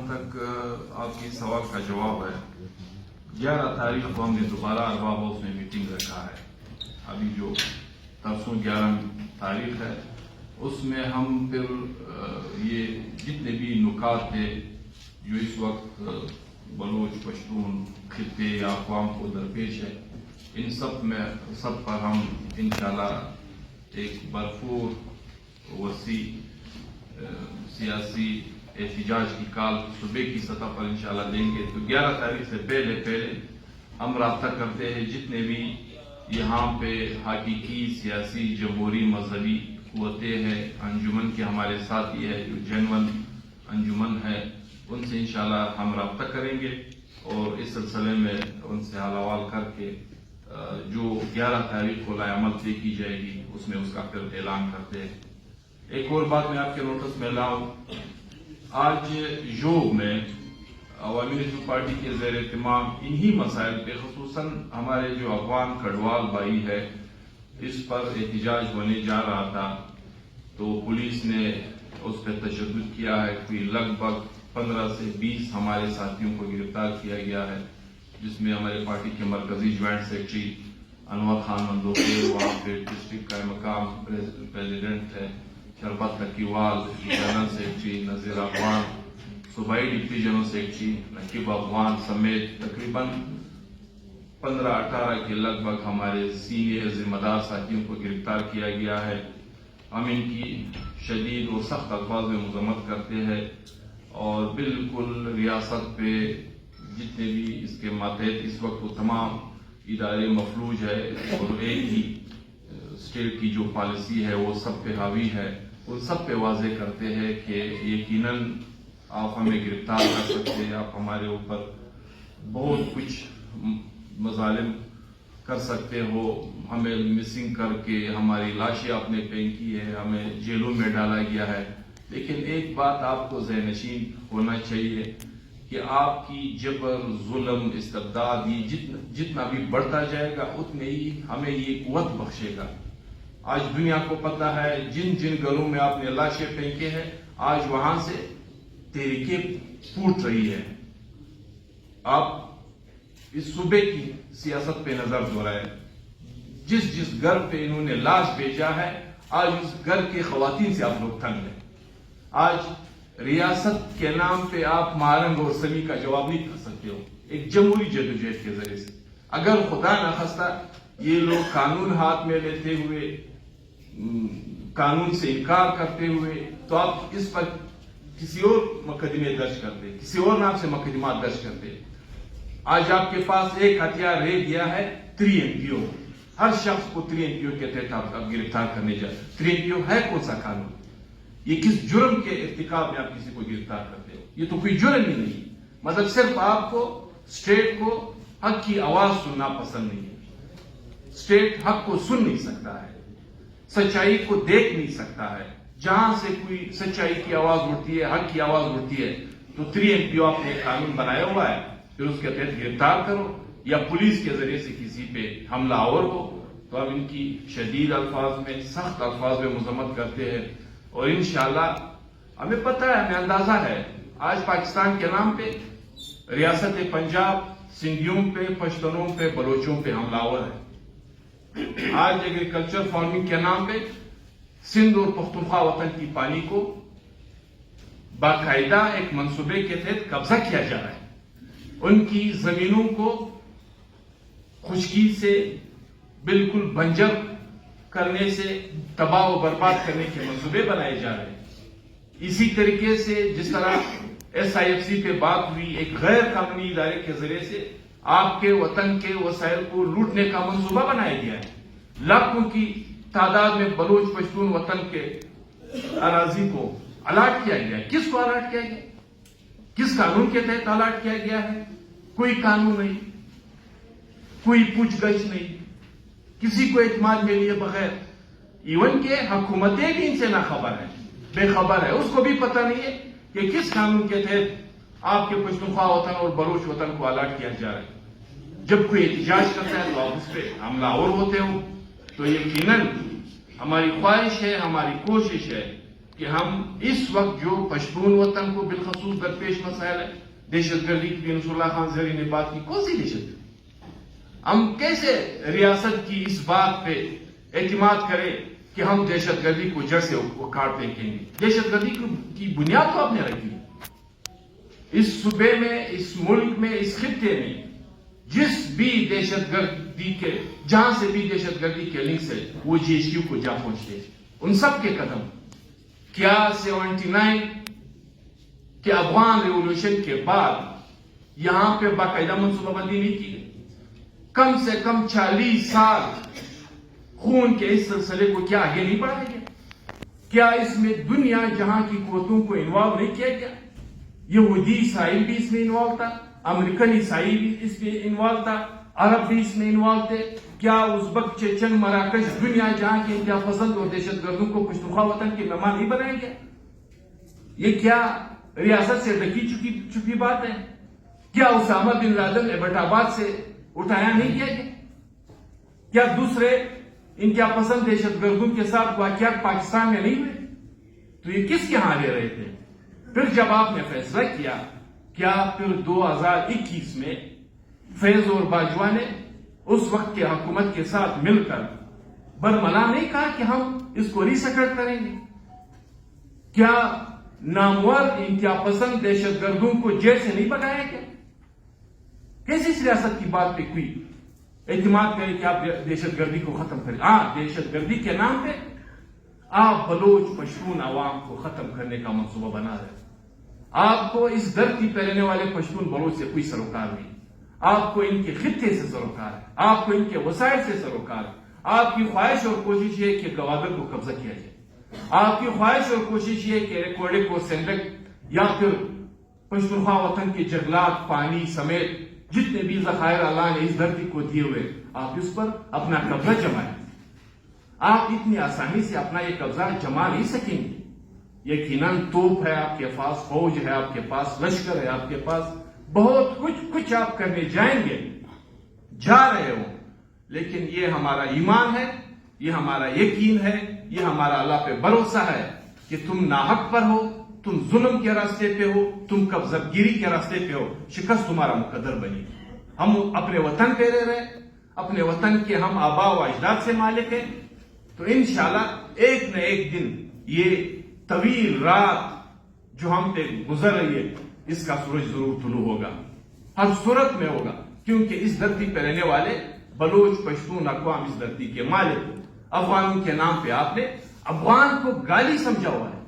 تک آپ کی سوال کا جواب ہے، 11 تاریخ کو ہم نے دوبارہ ارباب ہاؤس میں میٹنگ رکھا ہے۔ ابھی جو پرسوں 11 تاریخ ہے اس میں ہم پھر یہ جتنے بھی نکات تھے جو اس وقت بلوچ، پشتون، خطے یا اقوام کو درپیش ہے، ان سب پر ہم انشاءاللہ ایک بھرپور وسیع سیاسی احتجاج کی کال صوبے کی سطح پر انشاءاللہ دیں گے۔ تو 11 تاریخ سے پہلے ہم رابطہ کرتے ہیں جتنے بھی یہاں پہ حقیقی سیاسی جمہوری مذہبی قوتیں ہیں، انجمن کے ہمارے ساتھی ہے جو جینون انجمن ہے، ان سے انشاءاللہ ہم رابطہ کریں گے اور اس سلسلے میں ان سے حال احوال کر کے جو 11 تاریخ کو لائے عمل طے کی جائے گی اس میں اس کا پھر اعلان کرتے ہیں۔ ایک اور بات میں آپ کے نوٹس میں لاؤں، آج یوگ میں عوامی نیشنل پارٹی کے زیر اہتمام انہی مسائل پہ خصوصاً ہمارے جو افغان کڈوال بھائی ہے اس پر احتجاج ہونے جا رہا تھا، تو پولیس نے اس پہ تشدد کیا ہے، کوئی لگ بھگ 15 سے 20 ہمارے ساتھیوں کو گرفتار کیا گیا ہے، جس میں ہمارے پارٹی کے مرکزی جوائنٹ سیکرٹری انور خان مندوقیر، وہاں پہ ڈسٹرکٹ کا مقام پریزیڈنٹ ہے شربت تکیوال، جنرل سیکرٹری نذیر افغان، صوبائی ڈپٹی جنرل سیکرٹری نقیب افغان سمیت تقریباً 15-18 کے لگ بھگ ہمارے سینئر ذمہ دار ساتھیوں کو گرفتار کیا گیا ہے۔ ہم ان کی شدید و سخت الفاظ میں مذمت کرتے ہیں اور بالکل ریاست پہ جتنے بھی اس کے ماتحت اس وقت وہ تمام ادارے مفلوج ہے اور ایک ہی اسٹیٹ کی جو پالیسی ہے وہ سب پہ حاوی ہے، ان سب پہ واضح کرتے ہیں کہ یقیناً آپ ہمیں گرفتار کر سکتے ہیں، آپ ہمارے اوپر بہت کچھ مظالم کر سکتے ہو، ہمیں مسنگ کر کے ہماری لاشیں آپ نے پھینکی ہے، ہمیں جیلوں میں ڈالا گیا ہے۔ لیکن ایک بات آپ کو ذہن نشین ہونا چاہیے کہ آپ کی جبر، ظلم، استبداد یہ جتنا بھی بڑھتا جائے گا اتنے ہی ہمیں یہ قوت بخشے گا۔ آج دنیا کو پتہ ہے جن جن گھروں میں آپ نے لاشیں پھینکے ہیں آج وہاں سے تحریکیں پھوٹ رہی ہے۔ آپ اس صوبے کی سیاست پہ نظر دوڑائیں، جس گھر پہ انہوں نے لاش بھیجا ہے آج اس گھر کے خواتین سے آپ لوگ تنگ ہیں۔ آج ریاست کے نام پہ آپ مارنگ اور سمی کا جواب نہیں کر سکتے ہو ایک جمہوری جدوجہد کے ذریعے سے۔ اگر خدا نخواستہ یہ لوگ قانون ہاتھ میں لیتے ہوئے، قانون سے انکار کرتے ہوئے، تو آپ اس پر کسی اور مقدمے درج کرتے، کسی اور نام سے مقدمات درج کرتے۔ آج آپ کے پاس ایک ہتھیار رہ گیا ہے 3 MPO، ہر شخص کو 3 MPO کے تحت آپ گرفتار کرنے جائے۔ 3 MPO ہے کون سا قانون؟ یہ کس جرم کے ارتکاب میں آپ کسی کو گرفتار کرتے ہو؟ یہ تو کوئی جرم ہی نہیں، مطلب صرف آپ کو اسٹیٹ کو حق کی آواز سننا پسند نہیں ہے، اسٹیٹ حق کو سن نہیں سکتا ہے، سچائی کو دیکھ نہیں سکتا ہے۔ جہاں سے کوئی سچائی کی آواز اٹھتی ہے، حق کی آواز اٹھتی ہے، تو 3 MPO آپ نے قانون بنایا ہوا ہے، پھر اس کے تحت گرفتار کرو یا پولیس کے ذریعے سے کسی پہ حملہ آور ہو۔ تو ہم ان کی شدید الفاظ میں، سخت الفاظ میں مذمت کرتے ہیں اور انشاءاللہ ہمیں پتہ ہے، ہمیں اندازہ ہے آج پاکستان کے نام پہ ریاست پنجاب سندھیوں پہ، پشتونوں پہ، بلوچوں پہ حملہ آور ہے۔ آج ایگریکلچر فارمنگ کے نام پہ سندھ اور پختونخوا وطن کی پانی کو باقاعدہ ایک منصوبے کے تحت قبضہ کیا جا رہا ہے، ان کی زمینوں کو خشکی سے بالکل بنجر کرنے سے، تباہ و برباد کرنے کے منصوبے بنائے جا رہے ہیں۔ اسی طریقے سے جس طرح SIFC پہ بات ہوئی، ایک غیر قانونی ادارے کے ذریعے سے آپ کے وطن کے وسائل کو لوٹنے کا منصوبہ بنایا گیا ہے۔ لاکھوں کی تعداد میں بلوچ پشتون وطن کے اراضی کو الاٹ کیا گیا ہے۔ کس کو الاٹ کیا گیا؟ کس قانون کے تحت الاٹ کیا گیا ہے؟ کوئی قانون نہیں، کوئی پوچھ گچھ نہیں، کسی کو اعتماد میں لیے بغیر، ایون کہ حکومتیں بھی ان سے ناخبر ہیں، بے خبر ہے، اس کو بھی پتہ نہیں ہے کہ کس قانون کے تحت آپ کے پشتونخوا وطن اور بلوچ وطن کو الاٹ کیا جا رہا ہے۔ جب کوئی احتجاج کرتا ہے تو آپ اس پہ حملہ آور ہوتے ہو۔ تو یقیناً ہماری خواہش ہے، ہماری کوشش ہے کہ ہم اس وقت جو پشتون وطن کو بالخصوص درپیش مسائل ہے، دہشت گردی کی نصر اللہ خان زرعی نے بات کی، کون سی دہشت گردی؟ ہم کیسے ریاست کی اس بات پہ اعتماد کریں کہ ہم دہشت گردی کو جڑ سے اکھاڑ پھینکیں گے؟ دہشت گردی کی بنیاد تو آپ نے رکھی ہے۔ اس صوبے میں، اس ملک میں، اس خطے میں جس بھی دہشت گردی کے، جہاں سے بھی دہشت گردی کے لنکس ہے، وہ جی ایچ کیو کو جا پہنچتے ہیں۔ ان سب کے قدم کیا 79 کے افغان ریولوشن کے بعد یہاں پہ باقاعدہ منصوبہ بندی نہیں کی گئی؟ کم سے کم 40 سال خون کے اس سلسلے کو کیا آگے نہیں بڑھایا گیا؟ کیا اس میں دنیا جہاں کی قوتوں کو انوالو نہیں کیا گیا؟ یہودی عیسائی بھی اس میں انوالو تھا، امریکن عیسائی بھی اس میں انوالو تھا، عرب بھی اس میں انوالو تھے۔ کیا ازبک، چیچن، مراکش، دنیا جہاں کے انتہا پسند اور دہشت گردوں کو پختونخوا وطن کے مہمان نہیں بنایا گیا؟ یہ کیا ریاست سے ڈکی چکی بات ہے؟ کیا اسامہ بن لادن ایبٹ آباد سے اٹھایا نہیں کیا گیا؟ کیا دوسرے انتہا پسند دہشت گردوں کے ساتھ واقعات پاکستان میں نہیں ہوئے؟ تو یہ کس کے ہاں لے رہے تھے؟ پھر جب آپ نے فیصلہ کیا، کیا پھر 2021 میں فیض اور باجوہ نے اس وقت کے حکومت کے ساتھ مل کر برملا نہیں کہا کہ ہم اس کو ری سیٹل کریں گے؟ کیا نامور انتہا پسند دہشت گردوں کو جیل سے نہیں بھگایا گیا؟ کیسے اس ریاست کی بات پہ کوئی اعتماد کرے کہ آپ دہشت گردی کو ختم کریں؟ ہاں، دہشت گردی کے نام پہ آپ بلوچ پشتون عوام کو ختم کرنے کا منصوبہ بنا رہے ہیں۔ آپ کو اس دھرتی پہ رہنے والے پشتون بلوچ سے کوئی سروکار نہیں، آپ کو ان کے خطے سے سروکار ہے، آپ کو ان کے وسائل سے سروکار ہے۔ آپ کی خواہش اور کوشش یہ کہ گوادر کو قبضہ کیا جائے، آپ کی خواہش اور کوشش یہ کہ ریکارڈک اور سینڈک یا پھر پشتونخوا وطن کے جنگلات، پانی سمیت جتنے بھی ذخائر اللہ نے اس دھرتی کو دیے ہوئے، آپ اس پر اپنا قبضہ جمائیں۔ آپ اتنی آسانی سے اپنا یہ قبضہ جما نہیں سکیں گے۔ یقیناً توپ ہے آپ کے پاس، فوج ہے آپ کے پاس، لشکر ہے آپ کے پاس، بہت کچھ آپ کرنے جائیں گے، جا رہے ہو، لیکن یہ ہمارا ایمان ہے، یہ ہمارا یقین ہے، یہ ہمارا اللہ پہ بھروسہ ہے کہ تم ناحق پر ہو، تم ظلم کے راستے پہ ہو، تم قبضہ گیری کے راستے پہ ہو، شکست تمہارا مقدر بنی۔ ہم اپنے وطن پہ رہ رہے، اپنے وطن کے ہم آبا و اجداد سے مالک ہیں، تو انشاءاللہ ایک نہ ایک دن یہ طویل رات جو ہم پہ گزر رہی ہے، اس کا سورج ضرور طلوع ہوگا، ہر صورت میں ہوگا، کیونکہ اس دھرتی پہ رہنے والے بلوچ پشتون اقوام اس دھرتی کے مالک۔ افغانوں کے نام پہ آپ نے افغان کو گالی سمجھا ہوا ہے،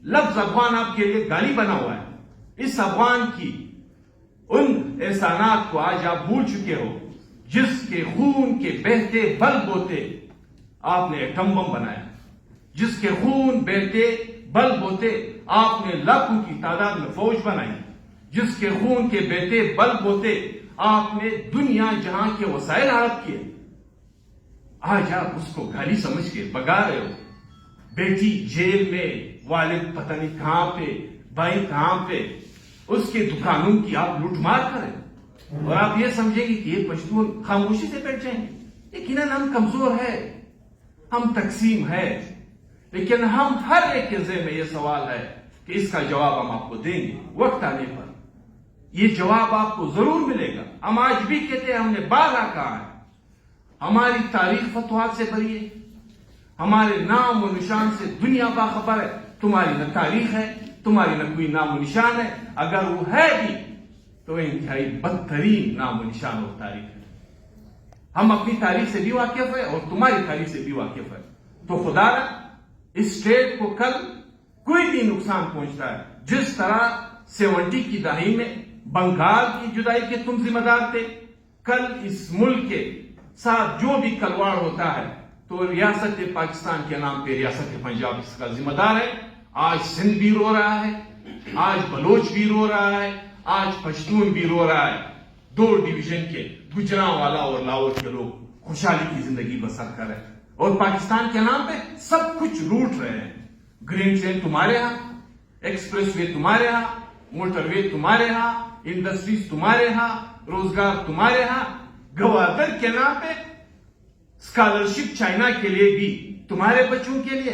لفظ افغان آپ کے لیے گالی بنا ہوا ہے۔ اس افغان کی ان احسانات کو آج آپ بھول چکے ہو، جس کے خون کے بہتے بل بوتے آپ نے ایٹم بم بنایا، جس کے خون بہتے بل بوتے آپ نے لاکھوں کی تعداد میں فوج بنائی، جس کے خون کے بہتے بل بوتے آپ نے دنیا جہاں کے وسائل ہڑپ کیے، آج آپ اس کو گالی سمجھ کے بگا رہے ہو۔ بیٹی جیل میں، والد پتہ نہیں کہاں پہ، بھائی کہاں پہ، اس کے دکانوں کی آپ لوٹ مار کریں، اور آپ یہ سمجھیں گے کہ یہ پشتون خاموشی سے بیٹھ جائیں گے۔ یقیناً ہم کمزور ہے، ہم تقسیم ہے، لیکن ہم ہر ایک کے ذہن میں یہ سوال ہے کہ اس کا جواب ہم آپ کو دیں گے وقت آنے پر، یہ جواب آپ کو ضرور ملے گا۔ ہم آج بھی کہتے ہیں، ہم نے بارہا کہا ہے، ہماری تاریخ فتوحات سے بھری ہے، ہمارے نام و نشان سے دنیا باخبر ہے۔ تمہاری نہ تاریخ ہے، تمہاری نہ کوئی نام و نشان ہے، اگر وہ ہے بھی تو انتہائی بدترین نام و نشان اور تاریخ ہے۔ ہم اپنی تاریخ سے بھی واقف ہے اور تمہاری تاریخ سے بھی واقف ہے، تو خدا را اس اسٹیٹ کو کل کوئی بھی نقصان پہنچتا ہے، جس طرح 70 کی دہائی میں بنگال کی جدائی کے تم ذمہ دار تھے، کل اس ملک کے ساتھ جو بھی کلواڑ ہوتا ہے تو ریاست پاکستان کے نام پہ ریاست پنجاب اس کا ذمہ دار ہے۔ آج سندھ بھی رو رہا ہے، آج بلوچ بھی رو رہا ہے، آج پشتون بھی رو رہا ہے۔ 2 ڈویژن کے گجرانوالا اور لاہور کے لوگ خوشحالی کی زندگی بسر کر رہے ہیں، اور پاکستان کے نام پہ سب کچھ لوٹ رہے ہیں۔ گرین ٹرین تمہارے ہاں، ایکسپریس وے تمہارے ہاں، موٹر وے تمہارے ہاں، انڈسٹریز تمہارے ہاں، روزگار تمہارے ہاں۔ گوادر کے نام پہ اسکالرشپ چائنا کے لیے بھی، تمہارے بچوں کے لیے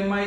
MI